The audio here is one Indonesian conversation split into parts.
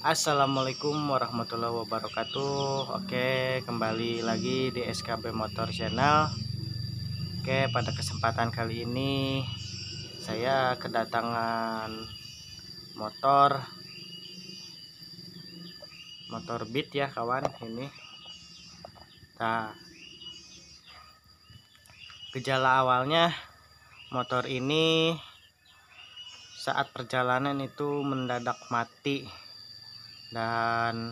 Assalamualaikum warahmatullahi wabarakatuh. Oke, kembali lagi di SKB Motor Channel. Oke, pada kesempatan kali ini saya kedatangan motor Beat ya kawan. Ini nah, gejala awalnya motor ini saat perjalanan itu mendadak mati, dan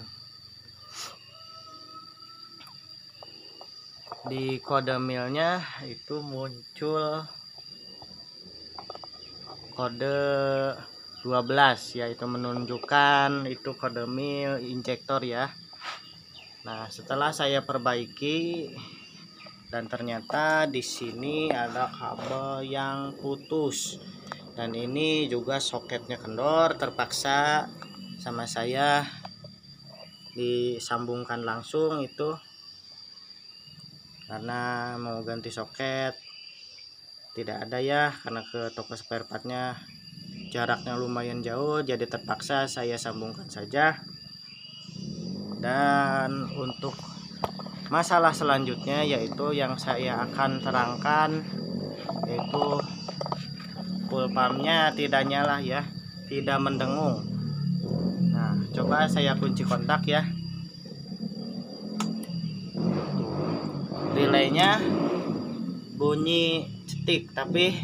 di kode milnya itu muncul kode 12, yaitu menunjukkan itu kode mil injektor ya. Nah, setelah saya perbaiki dan ternyata di sini ada kabel yang putus, dan ini juga soketnya kendor, terpaksa sama saya disambungkan langsung itu karena mau ganti soket tidak ada ya, karena ke toko spare partnya jaraknya lumayan jauh, jadi terpaksa saya sambungkan saja. Dan untuk masalah selanjutnya yaitu yang saya akan terangkan, yaitu full pumpnya tidak nyala ya, tidak mendengung. Nah, coba saya kunci kontak ya. Relaynya bunyi cetik, tapi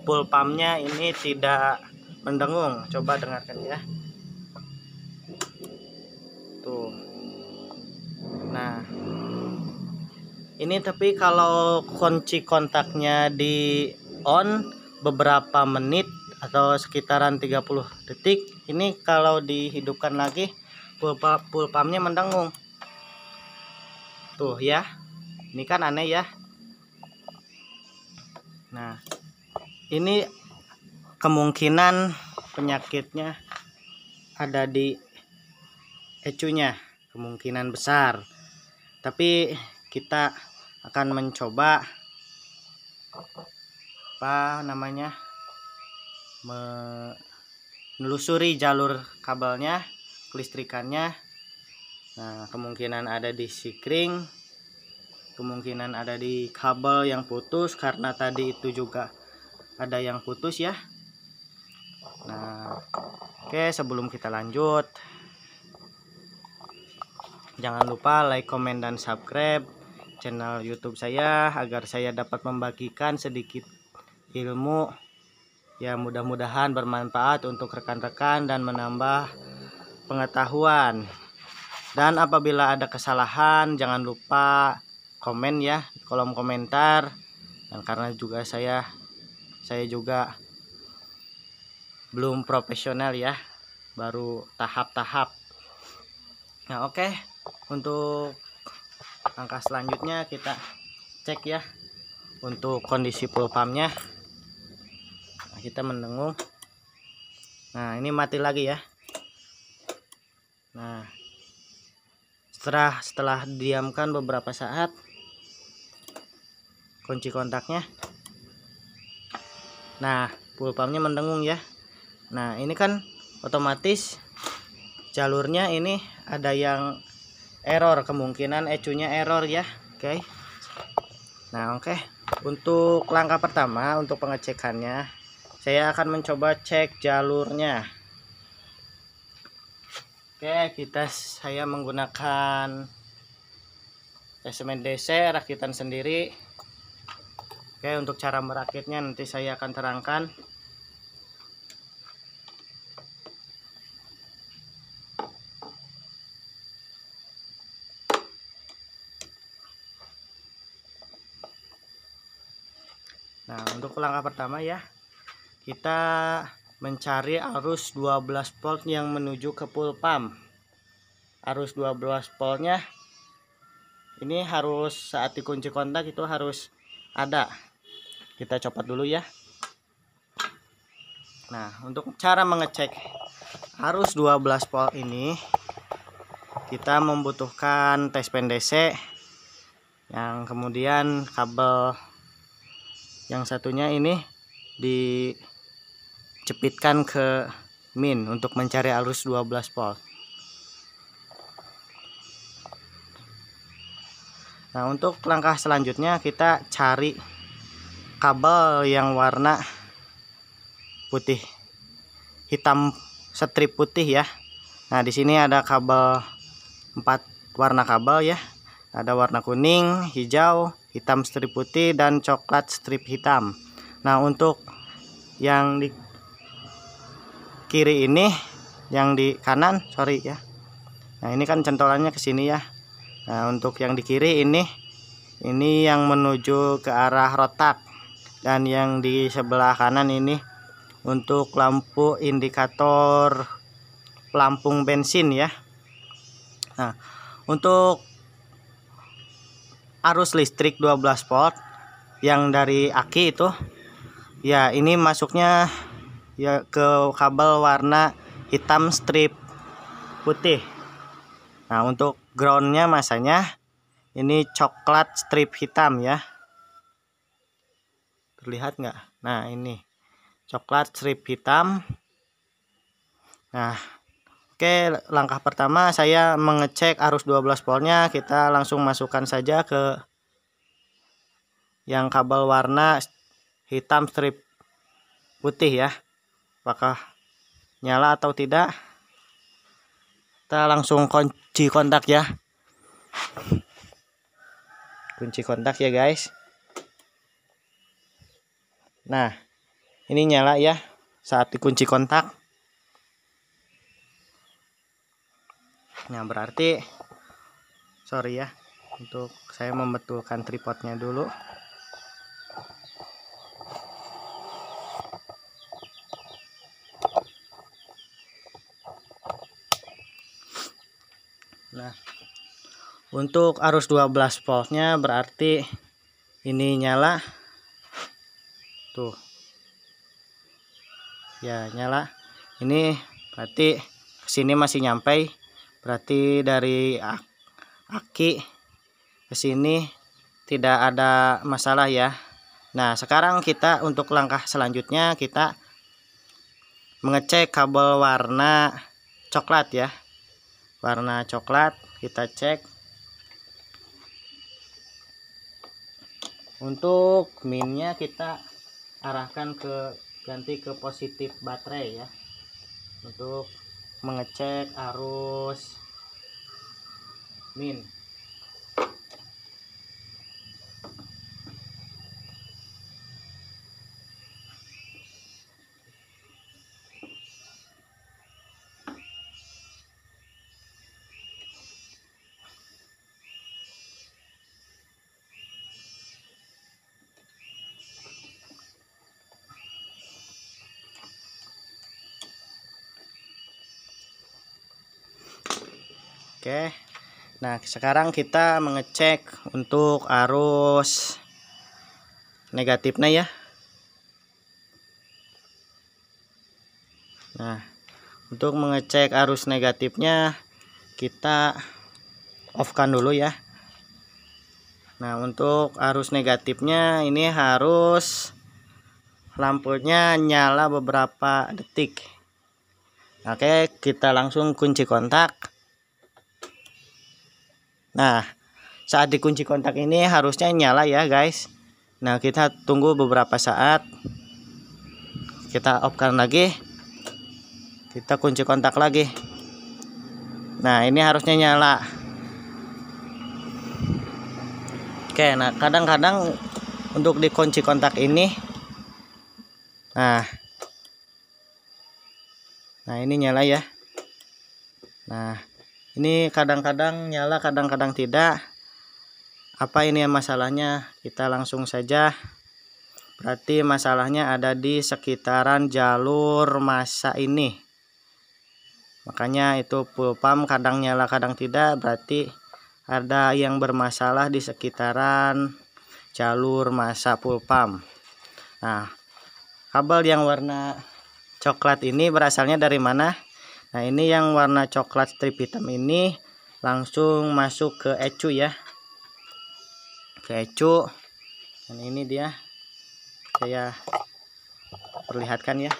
full pumpnya ini tidak mendengung. Coba dengarkan ya. Tuh. Nah, ini tapi kalau kunci kontaknya di on beberapa menit atau sekitaran 30 detik, ini kalau dihidupkan lagi full pumpnya mendengung. Tuh ya, ini kan aneh ya. Nah, ini kemungkinan penyakitnya ada di ecunya, kemungkinan besar. Tapi kita akan mencoba menelusuri jalur kabelnya, kelistrikannya. Nah, kemungkinan ada di sikring, kemungkinan ada di kabel yang putus, karena tadi itu juga ada yang putus ya. Nah, oke, sebelum kita lanjut, jangan lupa like, komen, dan subscribe channel YouTube saya agar saya dapat membagikan sedikit ilmu ya, mudah-mudahan bermanfaat untuk rekan-rekan dan menambah pengetahuan. Dan apabila ada kesalahan jangan lupa komen ya di kolom komentar. Dan karena juga saya juga belum profesional ya, baru tahap-tahap. Nah, oke, untuk langkah selanjutnya kita cek ya untuk kondisi full pumpnya. Nah, kita mendengung. Nah, ini mati lagi ya. Nah, setelah diamkan beberapa saat, kunci kontaknya, nah full pumpnya mendengung ya. Nah, ini kan otomatis jalurnya ini ada yang error, kemungkinan ecunya error ya. Oke. Nah, oke. Untuk langkah pertama untuk pengecekannya, saya akan mencoba cek jalurnya. Oke, saya menggunakan semen DC rakitan sendiri. Oke, untuk cara merakitnya nanti saya akan terangkan. Nah, untuk langkah pertama ya, kita mencari arus 12 volt yang menuju ke full pump. Arus 12 voltnya ini harus saat dikunci kontak itu harus ada. Kita copot dulu ya. Nah, untuk cara mengecek arus 12 volt ini, kita membutuhkan tes pen DC, yang kemudian kabel yang satunya ini dicepitkan ke min untuk mencari arus 12 volt. Nah, untuk langkah selanjutnya kita cari kabel yang warna putih hitam, strip putih ya. Nah, di sini ada kabel 4 warna kabel ya. Ada warna kuning, hijau, hitam strip putih, dan coklat strip hitam. Nah, untuk yang di kiri ini, yang di kanan, sorry ya. Nah, ini kan centolannya ke sini ya. Nah, untuk yang di kiri ini yang menuju ke arah rotak, dan yang di sebelah kanan ini untuk lampu indikator pelampung bensin ya. Nah, untuk arus listrik 12 volt yang dari aki itu ya, ini masuknya ya ke kabel warna hitam strip putih. Nah, untuk groundnya masanya ini coklat strip hitam ya, terlihat nggak? Nah, ini coklat strip hitam. Nah, oke, langkah pertama saya mengecek arus 12 voltnya. Kita langsung masukkan saja ke yang kabel warna hitam strip putih ya. Apakah nyala atau tidak? Kita langsung kunci kontak ya. Kunci kontak ya guys. Nah, ini nyala ya saat dikunci kontak. Nah, berarti sorry ya, untuk saya membetulkan tripodnya dulu. Nah, untuk arus 12 voltnya berarti ini nyala tuh ya, nyala. Ini berarti kesini masih nyampe, berarti dari aki ke sini tidak ada masalah ya. Nah, sekarang kita untuk langkah selanjutnya kita mengecek kabel warna coklat ya. Warna coklat kita cek. Untuk minnya kita arahkan ganti ke positif baterai ya, untuk mengecek arus min. Oke, nah sekarang kita mengecek untuk arus negatifnya ya. Nah, untuk mengecek arus negatifnya kita off-kan dulu ya. Nah, untuk arus negatifnya ini harus lampunya nyala beberapa detik. Oke, kita langsung kunci kontak. Nah, saat dikunci kontak ini harusnya nyala ya guys. Nah, kita tunggu beberapa saat. Kita off-kan lagi. Kita kunci kontak lagi. Nah, ini harusnya nyala. Oke, nah kadang-kadang untuk dikunci kontak ini, nah ini nyala ya. Nah, ini kadang-kadang nyala, kadang-kadang tidak. Apa ini masalahnya? Kita langsung saja. Berarti masalahnya ada di sekitaran jalur massa ini. Makanya itu full pump kadang nyala, kadang tidak. Berarti ada yang bermasalah di sekitaran jalur massa full pump. Nah, kabel yang warna coklat ini berasalnya dari mana? Nah, ini yang warna coklat strip hitam ini langsung masuk ke ECU ya. Ke ECU. Dan ini dia, saya perlihatkan ya.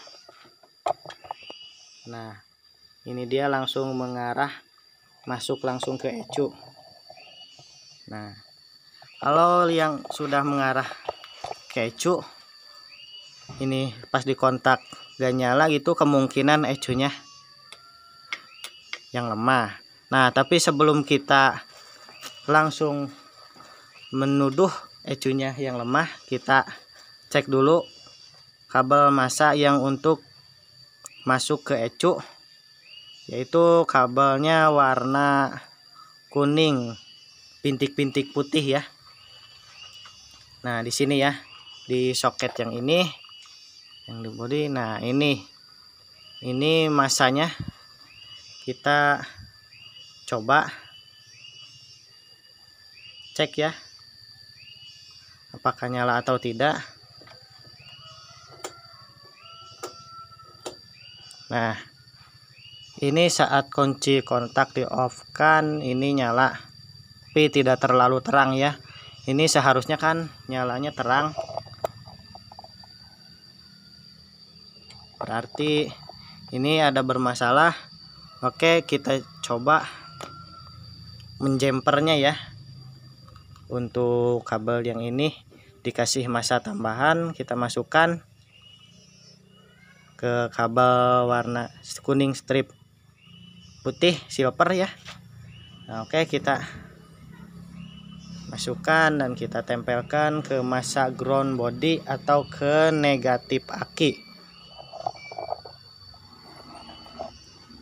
Nah, ini dia langsung mengarah masuk langsung ke ECU. Nah, Kalau yang sudah mengarah ke ecu, ini pas dikontak gak nyala gitu, kemungkinan ecunya yang lemah. Nah, tapi sebelum kita langsung menuduh ecunya yang lemah, kita cek dulu kabel massa yang untuk masuk ke ecu, yaitu kabelnya warna kuning bintik-bintik putih ya. Nah, di sini ya, di soket yang ini, yang di body. Nah, ini massanya kita coba cek ya, apakah nyala atau tidak. Nah, ini saat kunci kontak di off kan ini nyala, tapi tidak terlalu terang ya. Ini seharusnya kan nyalanya terang, berarti ini ada bermasalah. Oke, kita coba menjempernya ya. Untuk kabel yang ini dikasih massa tambahan, kita masukkan ke kabel warna kuning strip putih silver ya. Nah, oke, kita masukkan dan kita tempelkan ke massa ground body atau ke negatif aki.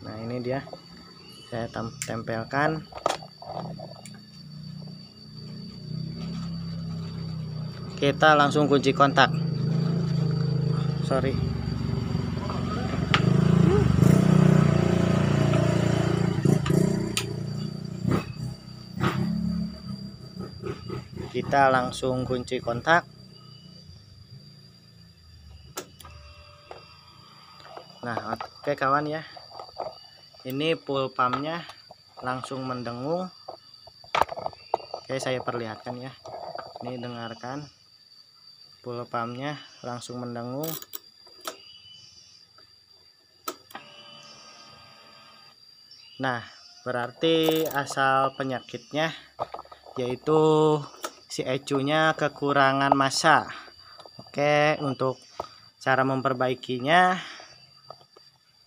Nah, ini dia, saya tempelkan. Kita langsung kunci kontak. Sorry. Kita langsung kunci kontak. Nah, oke kawan ya. Ini full pumpnya langsung mendengung. Oke, saya perlihatkan ya. Ini dengarkan. Full pumpnya langsung mendengung. Nah, berarti asal penyakitnya yaitu si ecunya kekurangan massa. Oke, untuk cara memperbaikinya,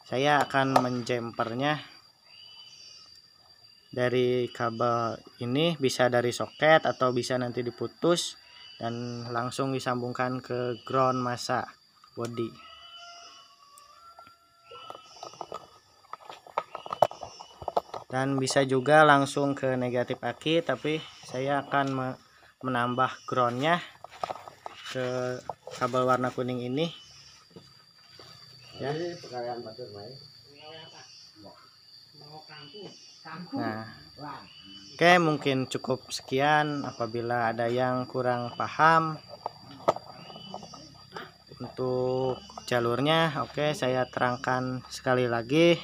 saya akan menjempernya dari kabel ini, bisa dari soket atau bisa nanti diputus dan langsung disambungkan ke ground massa body. Dan bisa juga langsung ke negatif aki, tapi saya akan menambah groundnya ke kabel warna kuning ini ya. Nah, oke, mungkin cukup sekian. Apabila ada yang kurang paham untuk jalurnya, oke, saya terangkan sekali lagi.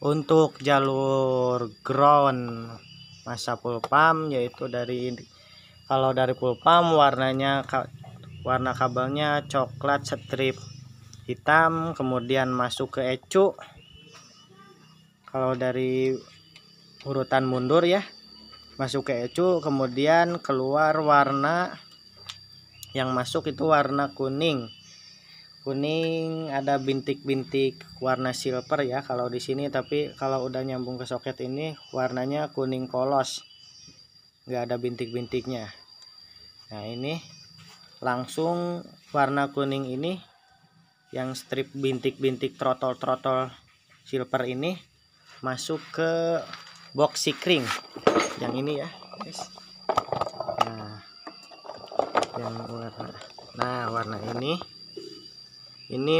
Untuk jalur ground massa full pump, yaitu kalau dari full pump warnanya warna kabelnya coklat strip hitam, kemudian masuk ke ecu. Kalau dari urutan mundur ya, masuk ke ecu, kemudian keluar warna yang masuk itu warna kuning. Kuning ada bintik-bintik warna silver ya kalau di sini, tapi kalau udah nyambung ke soket ini warnanya kuning polos, nggak ada bintik-bintiknya. Nah, ini langsung warna kuning ini yang strip bintik-bintik trotol-trotol silver ini masuk ke box sikring yang ini ya guys. Nah, yang warna ini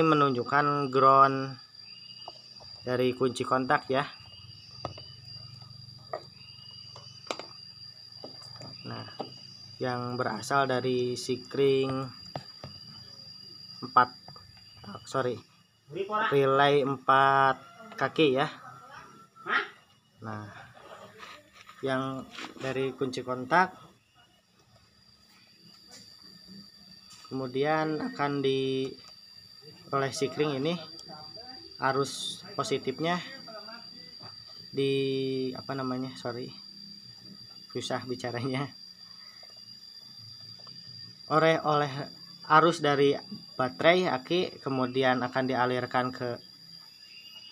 menunjukkan ground dari kunci kontak ya. Nah, yang berasal dari sikring relay 4 kaki ya. Nah, yang dari kunci kontak kemudian akan oleh sikring ini arus positifnya susah bicaranya, oleh arus dari baterai aki, kemudian akan dialirkan ke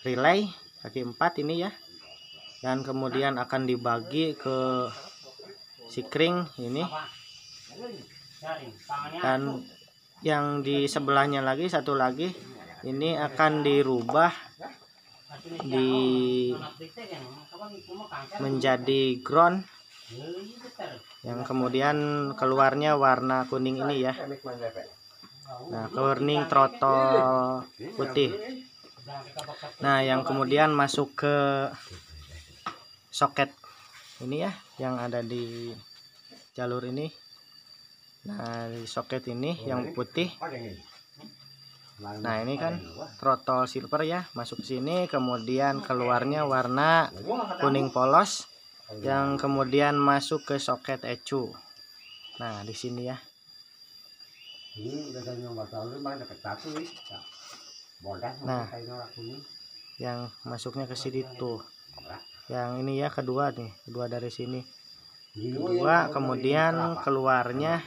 relay aki 4 ini ya, dan kemudian akan dibagi ke sikring ini, dan yang di sebelahnya lagi satu lagi ini akan dirubah menjadi ground, yang kemudian keluarnya warna kuning ini ya. Nah, keluarning trotol putih. Nah, yang kemudian masuk ke soket ini ya, yang ada di jalur ini. Nah, di soket ini yang putih. Nah, ini kan trotol silver ya, masuk ke sini, kemudian keluarnya warna kuning polos, yang kemudian masuk ke soket ECU. Nah, di sini ya. Nah, yang masuknya ke sini tuh. Yang ini ya, kedua nih, kedua dari sini. Kedua, kemudian keluarnya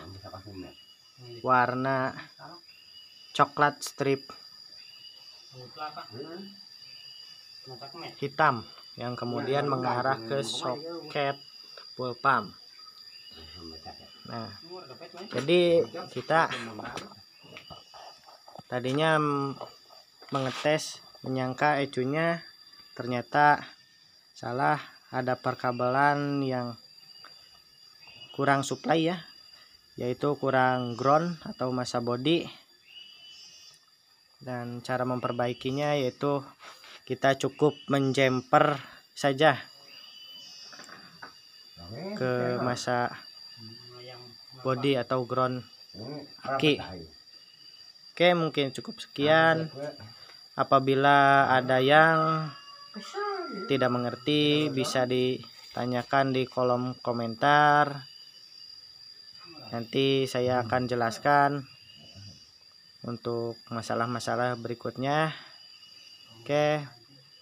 warna coklat strip hitam, yang kemudian mengarah ke soket full pump. Nah, jadi kita tadinya mengetes, menyangka ECU-nya, ternyata salah, ada perkabelan yang kurang supply ya, yaitu kurang ground atau massa body. Dan cara memperbaikinya yaitu kita cukup menjumper saja ke massa body atau ground aki. Oke, mungkin cukup sekian. Apabila ada yang tidak mengerti bisa ditanyakan di kolom komentar, nanti saya akan jelaskan untuk masalah-masalah berikutnya. Oke,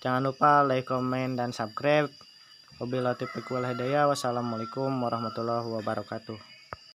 jangan lupa like, comment, dan subscribe. Wabillahi taufiq wal hidayah. Wassalamualaikum warahmatullahi wabarakatuh.